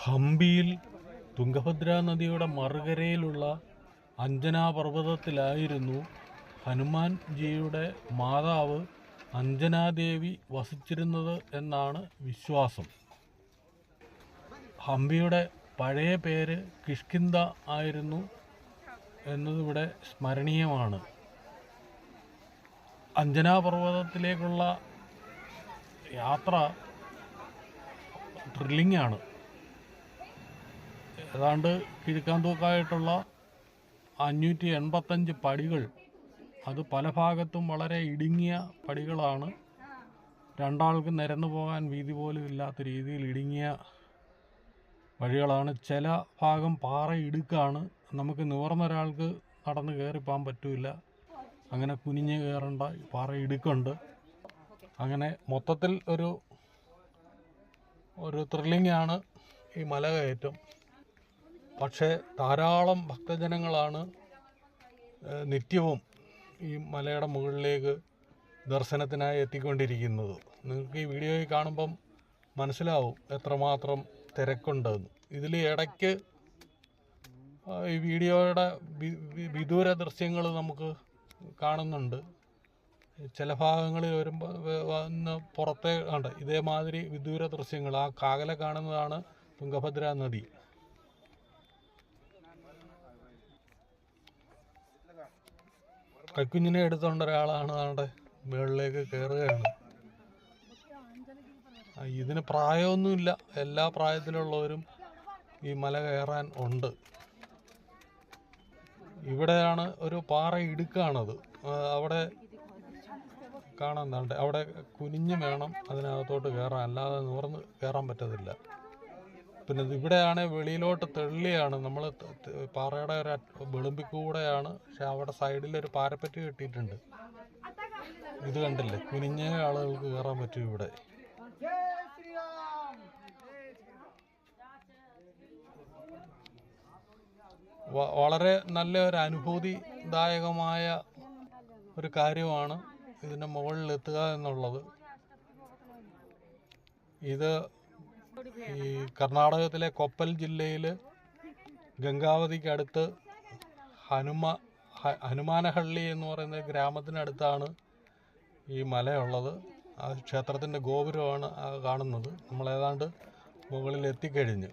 ഹംപിയിൽ തുംഗഭദ്രാ നദിയുടെ മറുകരയിലുള്ള അഞ്ജനാ പർവ്വതത്തിലായിരുന്നു ഹനുമാൻജിയുടെ മാതാവ് അഞ്ജനാദേവി വസിച്ചിരുന്നത് എന്നാണ് വിശ്വാസം. ഹംപിയുടെ പഴയ പേര് കിഷ്കിന്ധ ആയിരുന്നു എന്നതിവിടെ സ്മരണീയമാണ്. അഞ്ജനാ പർവ്വതത്തിലേക്കുള്ള യാത്ര ത്രില്ലിംഗാണ്. ഏതാണ്ട് കിഴുക്കാന്തൂക്കായിട്ടുള്ള 585 പടികൾ, അത് പല ഭാഗത്തും വളരെ ഇടുങ്ങിയ പടികളാണ്. രണ്ടാൾക്ക് നിരന്നു പോകാൻ വീതി പോലും ഇല്ലാത്ത രീതിയിൽ ഇടുങ്ങിയ വഴികളാണ്. ചില ഭാഗം പാറ ഇടുക്കാണ്, നമുക്ക് നിവർന്നൊരാൾക്ക് നടന്ന് കയറിപ്പോകാൻ പറ്റില്ല. അങ്ങനെ കുനിഞ്ഞ് കയറേണ്ട പാറ ഇടുക്കുണ്ട്. അങ്ങനെ മൊത്തത്തിൽ ഒരു ത്രില്ലിംഗാണ് ഈ മലകയറ്റം. പക്ഷേ ധാരാളം ഭക്തജനങ്ങളാണ് നിത്യവും ഈ മലയുടെ മുകളിലേക്ക് ദർശനത്തിനായി എത്തിക്കൊണ്ടിരിക്കുന്നത്. നിങ്ങൾക്ക് ഈ വീഡിയോയിൽ കാണുമ്പം മനസ്സിലാവും എത്രമാത്രം തിരക്കുണ്ടെന്ന്. ഇതിൽ ഇടയ്ക്ക് ഈ വീഡിയോയുടെ വിദൂര ദൃശ്യങ്ങൾ നമുക്ക് കാണുന്നുണ്ട്. ചില ഭാഗങ്ങളിൽ വരുമ്പോൾ വന്ന് പുറത്തെ ഉണ്ട് ഇതേമാതിരി വിദൂര ദൃശ്യങ്ങൾ. ആ കാകല കാണുന്നതാണ് തുംഗഭദ്രാ നദി. കൈക്കുഞ്ഞിനെ എടുത്തുകൊണ്ട് ഒരാളാണ് അവിടെ മുകളിലേക്ക് കയറുകയാണ്. ഇതിന് പ്രായമൊന്നുമില്ല, എല്ലാ പ്രായത്തിലുള്ളവരും ഈ മല കയറാൻ ഉണ്ട്. ഇവിടെയാണ് ഒരു പാറ ഇടുക്കാണത്. അവിടെ കാണാൻ അവിടെ കുനിഞ്ഞ് വേണം അതിനകത്തോട്ട് കയറാൻ, അല്ലാതെ നിവർന്ന് കയറാൻ പറ്റത്തില്ല. പിന്നെ ഇവിടെയാണ് വെളിയിലോട്ട് തെള്ളിയാണ്, നമ്മൾ പാറയുടെ ഒരു വെളുമ്പിക്കൂടെയാണ്. പക്ഷെ അവിടെ സൈഡിലൊരു പാരപ്പറ്റ് കെട്ടിയിട്ടുണ്ട്. ഇത് കണ്ടില്ലേ, കുനിഞ്ഞ ആളുകൾക്ക് കയറാൻ പറ്റും ഇവിടെ. വളരെ നല്ല ഒരു അനുഭൂതിദായകമായ ഒരു കാര്യമാണ് ഇതിൻ്റെ മുകളിലെത്തുക എന്നുള്ളത്. ഇത് ഈ കർണാടകത്തിലെ കൊപ്പൽ ജില്ലയിൽ ഗംഗാവതിക്കടുത്ത് ഹനുമാനഹള്ളി എന്ന് പറയുന്ന ഗ്രാമത്തിനടുത്താണ് ഈ മലയുള്ളത്. ആ ക്ഷേത്രത്തിൻ്റെ ഗോപുരമാണ് കാണുന്നത്. നമ്മളേതാണ്ട് മുകളിൽ എത്തിക്കഴിഞ്ഞ്.